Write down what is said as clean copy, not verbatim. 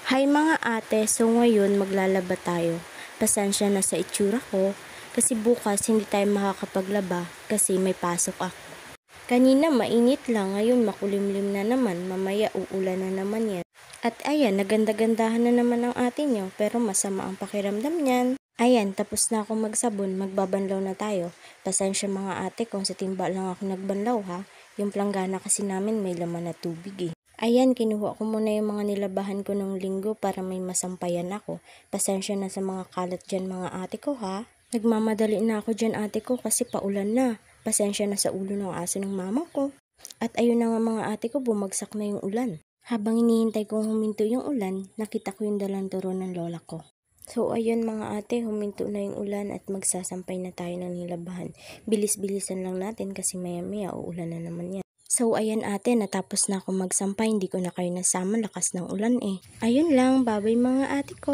Hi mga ate, so ngayon maglalaba tayo. Pasensya na sa itsura ko kasi bukas hindi tayo makakapaglaba kasi may pasok ako. Kanina mainit lang, ngayon makulimlim na naman, mamaya uulan na naman yan. At ayan, naganda-gandahan na naman ang ate nyo pero masama ang pakiramdam niyan. Ayan, tapos na akong magsabon, magbabanlaw na tayo. Pasensya mga ate kung sa timba lang ako nagbanlaw ha. Yung planggana kasi namin may laman na tubig eh. Ayan, kinuha ko muna yung mga nilabahan ko ng linggo para may masampayan ako. Pasensya na sa mga kalat dyan mga ate ko ha. Nagmamadali na ako dyan ate ko kasi paulan na. Pasensya na sa ulo ng aso ng mama ko. At ayun na nga mga ate ko, bumagsak na yung ulan. Habang hinihintay kong huminto yung ulan, nakita ko yung dalang turo ng lola ko. So ayun mga ate, huminto na yung ulan at magsasampay na tayo ng nilabahan. Bilis-bilisan lang natin kasi maya-maya uulan na naman yan. So ayan ate, natapos na ako magsampay, hindi ko na kayo nasama, lakas ng ulan eh. Ayun lang, babay mga ate ko.